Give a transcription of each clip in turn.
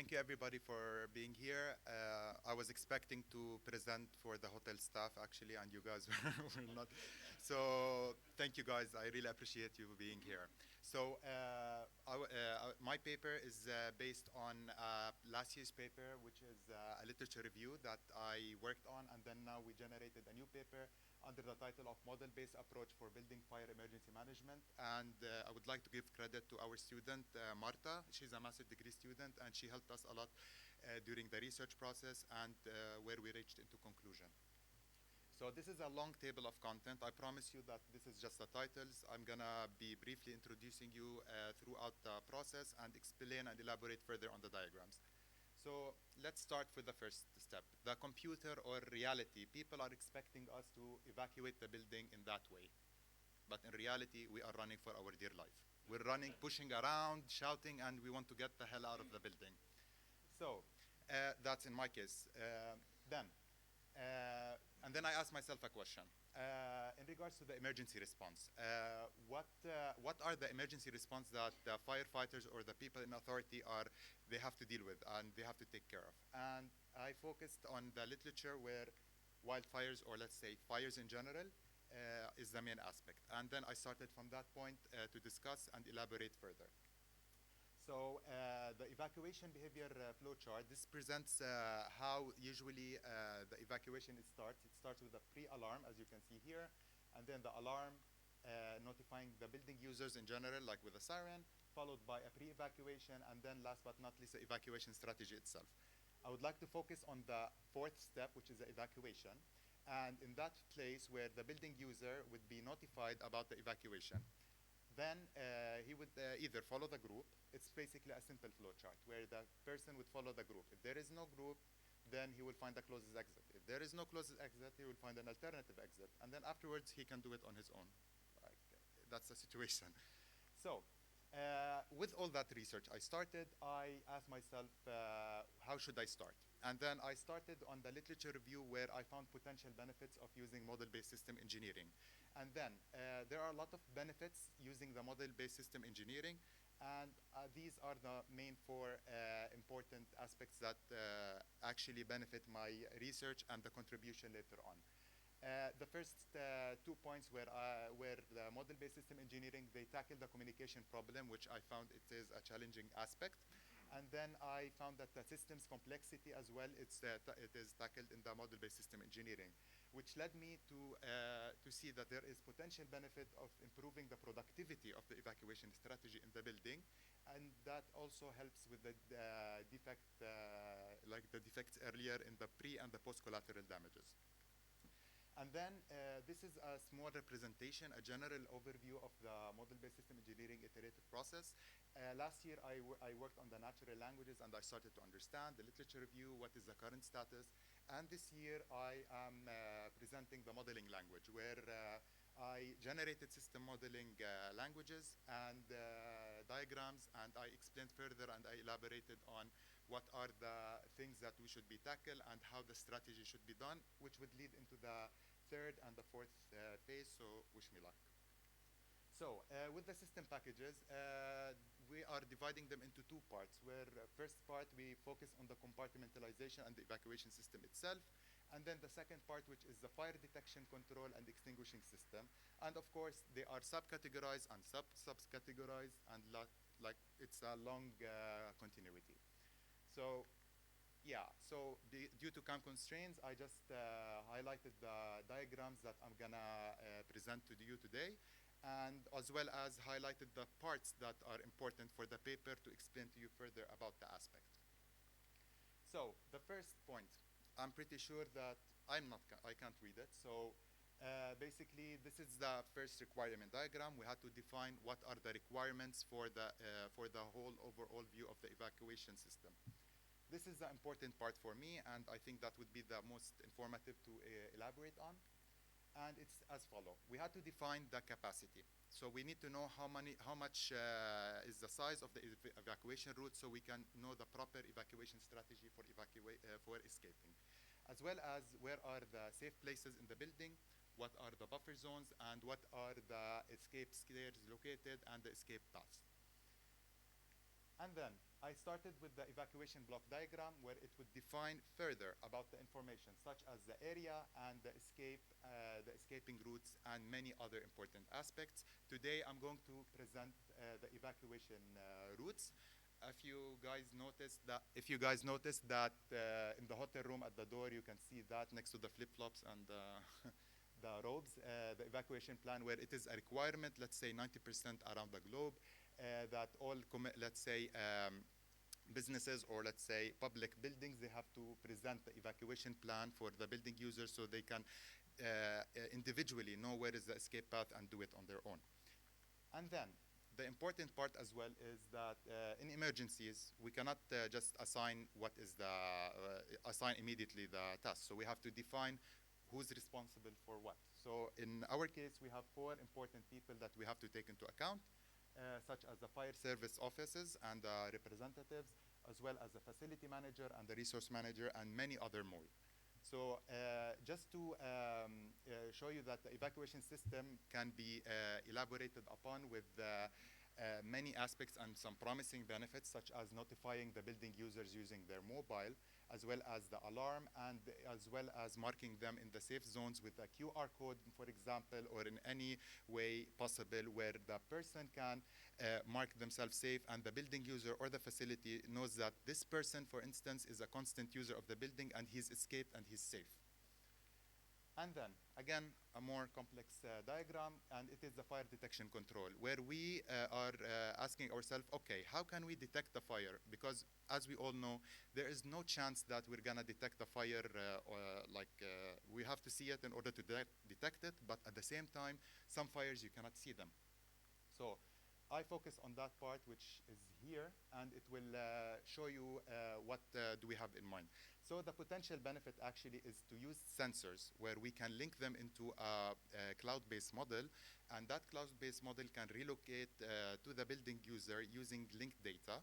thank you everybody for being here. I was expecting to present for the hotel staff actually, and you guys were not. So thank you guys, I really appreciate you being here. So my paper is based on last year's paper, which is a literature review that I worked on, and then now we generated a new paper under the title of Model-Based Approach for Building Fire Emergency Management. And I would like to give credit to our student, Marta. She's a master's degree student, and she helped us a lot during the research process and where we reached into conclusion. So this is a long table of content. I promise you that this is just the titles. I'm gonna be briefly introducing you throughout the process and explain and elaborate further on the diagrams. So let's start with the first step, the computer or reality. People are expecting us to evacuate the building in that way. But in reality, we are running for our dear life. We're running, pushing around, shouting, and we want to get the hell out of the building. So that's in my case. And then I asked myself a question. In regards to the emergency response, what are the emergency response that the firefighters or the people in authority they have to deal with and they have to take care of? And I focused on the literature where wildfires, or let's say fires in general, is the main aspect. And then I started from that point to discuss and elaborate further. So the evacuation behavior flowchart, this presents how usually the evacuation starts. It starts with a pre-alarm, as you can see here, and then the alarm notifying the building users in general, like with a siren, followed by a pre-evacuation, and then last but not least, the evacuation strategy itself. I would like to focus on the fourth step, which is the evacuation, and in that place where the building user would be notified about the evacuation. Then he would either follow the group. It's basically a simple flowchart where the person would follow the group. If there is no group, then he will find the closest exit. If there is no closest exit, he will find an alternative exit. And then afterwards, he can do it on his own. That's the situation. So with all that research I asked myself, how should I start? And then I started on the literature review where I found potential benefits of using model-based system engineering. And then there are a lot of benefits using the model-based system engineering. And these are the main four important aspects that actually benefit my research and the contribution later on. The first 2 points where the model-based system engineering, they tackle the communication problem, which I found it is a challenging aspect. And then I found that the system's complexity as well, it is tackled in the model-based system engineering, which led me to see that there is potential benefit of improving the productivity of the evacuation strategy in the building, and that also helps with the like the defects earlier in the pre and the post-collateral damages. And then this is a small representation, a general overview of the model-based system engineering iterative process. Last year, I worked on the natural languages, and I started to understand the literature review, what is the current status. And this year, I am presenting the modeling language, where I generated system modeling languages and diagrams, and I explained further and I elaborated on what are the things that we should be tackled and how the strategy should be done, which would lead into the third and the fourth phase, so wish me luck. So with the system packages, we are dividing them into two parts, where first part we focus on the compartmentalization and the evacuation system itself, and then the second part, which is the fire detection, control, and extinguishing system. And of course, they are subcategorized and subcategorized, and like it's a long continuity. So yeah, so due to time constraints, I just highlighted the diagrams that I'm gonna present to you today, and as well as highlighted the parts that are important for the paper to explain to you further about the aspect. So the first point, I'm pretty sure that I can't read it. So basically, this is the first requirement diagram. We had to define what are the requirements for the whole overall view of the evacuation system. This is the important part for me, and I think that would be the most informative to elaborate on. And it's as follows. We had to define the capacity. So we need to know how much is the size of the evacuation route, so we can know the proper evacuation strategy for escaping. As well as where are the safe places in the building, what are the buffer zones, and what are the escape stairs located and the escape paths. And then I started with the evacuation block diagram where it would define further about the information such as the area and the escaping routes and many other important aspects. Today I'm going to present the evacuation routes. If you guys noticed that in the hotel room at the door you can see that next to the flip-flops and the robes, the evacuation plan where it is a requirement, let's say 90% around the globe, that all, let's say, businesses or let's say public buildings, they have to present the evacuation plan for the building users so they can individually know where is the escape path and do it on their own. And then the important part as well is that in emergencies, we cannot just assign assign immediately the task. So we have to define who's responsible for what. So in our case, we have 4 important people that we have to take into account, such as the fire service offices and the representatives, as well as the facility manager and the resource manager and many other more. So just to show you that the evacuation system can be elaborated upon with many aspects and some promising benefits, such as notifying the building users using their mobile, as well as the alarm, and as well as marking them in the safe zones with a QR code, for example, or in any way possible where the person can mark themselves safe and the building user or the facility knows that this person, for instance, is a constant user of the building and he's escaped and he's safe. And then, again, a more complex diagram, and it is the fire detection control, where we are asking ourselves, okay, how can we detect the fire? Because, as we all know, there is no chance that we're going to detect the fire, we have to see it in order to detect it, but at the same time, some fires, you cannot see them. So I focus on that part, which is here, and it will show you what do we have in mind. So the potential benefit actually is to use sensors where we can link them into a cloud-based model, and that cloud-based model can relocate to the building user using linked data.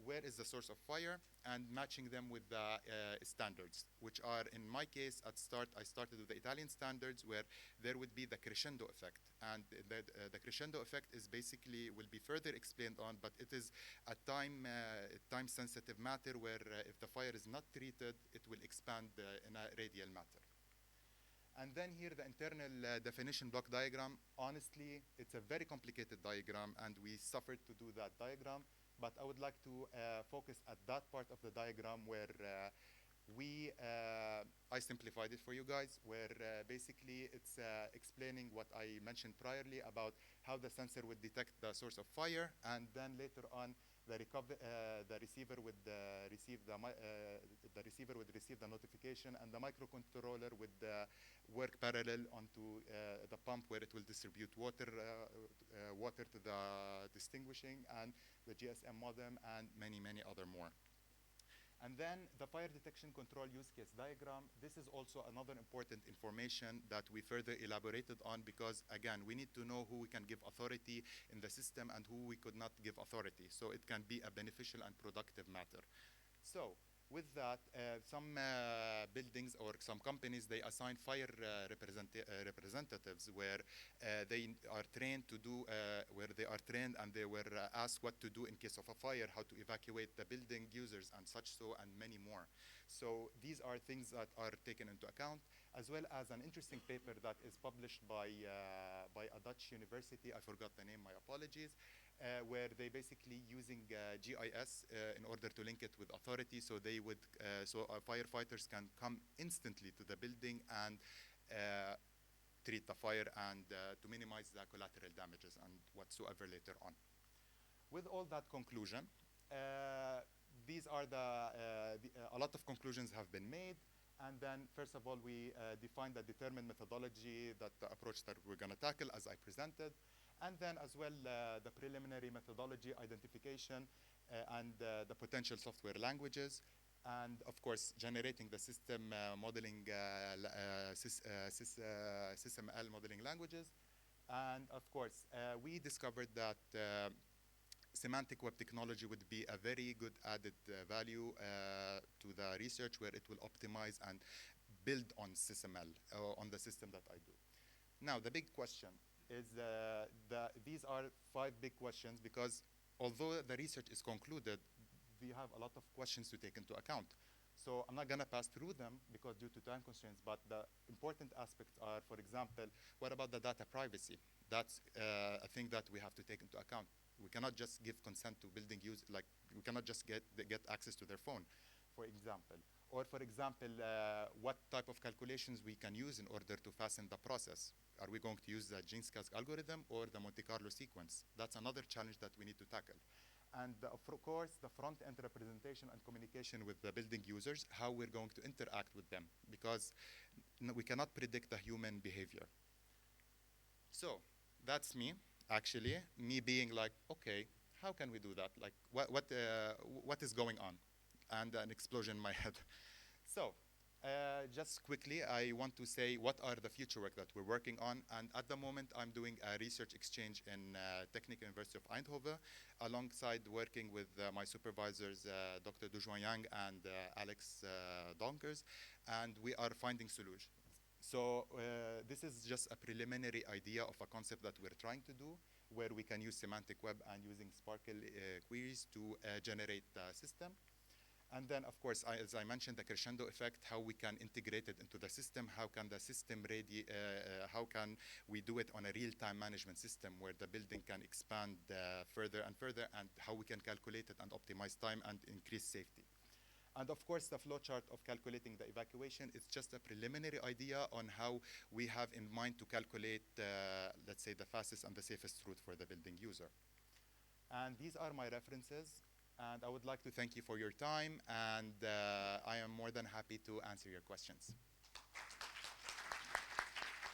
Where is the source of fire, and matching them with the standards, which are, in my case, I started with the Italian standards, where there would be the crescendo effect. And the crescendo effect is basically, will be further explained on, but it is a time-sensitive matter where if the fire is not treated, it will expand in a radial matter. And then here, the internal definition block diagram. Honestly, it's a very complicated diagram, and we suffered to do that diagram. But I would like to focus at that part of the diagram where I simplified it for you guys, where basically it's explaining what I mentioned priorly about how the sensor would detect the source of fire, and then later on the receiver would receive the notification, and the microcontroller would work parallel onto the pump where it will distribute water to the distinguishing, and the GSM modem, and many other more. And then the fire detection control use case diagram. This is also another important information that we further elaborated on, because again, we need to know who we can give authority in the system and who we could not give authority. So it can be a beneficial and productive matter. So with that, some buildings or some companies, they assign fire representatives where they are trained to do, and they were asked what to do in case of a fire, how to evacuate the building users and such so, and many more. So these are things that are taken into account, as well as an interesting paper that is published by a Dutch university. I forgot the name, my apologies. Where they basically using GIS in order to link it with authority, so they would, firefighters can come instantly to the building and treat the fire, and to minimize the collateral damages and whatsoever later on. With all that conclusion, these are a lot of conclusions have been made. And then, first of all, we defined the determined methodology, that the approach that we're going to tackle, as I presented. And then, as well, the preliminary methodology identification and the potential software languages. And, of course, generating the system modeling, SysML modeling languages. And, of course, we discovered that semantic web technology would be a very good added value to the research, where it will optimize and build on SysML, on the system that I do. Now, the big question is, these are 5 big questions, because although the research is concluded, we have a lot of questions to take into account. So I'm not going to pass through them because due to time constraints, but the important aspects are, for example, what about the data privacy? That's a thing that we have to take into account. We cannot just give consent to building use, like we cannot just get access to their phone, for example. Or for example, what type of calculations we can use in order to fasten the process. Are we going to use the Genschast algorithm or the Monte Carlo sequence? That's another challenge that we need to tackle. And of course, the front-end representation and communication with the building users, how we're going to interact with them, because we cannot predict the human behavior. So that's me, actually, me being like, okay, how can we do that? Like, what is going on? And an explosion in my head. So just quickly, I want to say what are the future work that we're working on. And at the moment, I'm doing a research exchange in Technical University of Eindhoven, alongside working with my supervisors, Dr. Dujuan Yang and Alex Donkers, and we are finding solutions. So this is just a preliminary idea of a concept that we're trying to do, where we can use semantic web and using Sparkle queries to generate the system. And then, of course, as I mentioned, the crescendo effect, how we can integrate it into the system, how can the system how can we do it on a real-time management system where the building can expand further and further, and how we can calculate it and optimize time and increase safety. And of course, the flowchart of calculating the evacuation is just a preliminary idea on how we have in mind to calculate, let's say, the fastest and the safest route for the building user. And these are my references. And I would like to thank you for your time, and I am more than happy to answer your questions.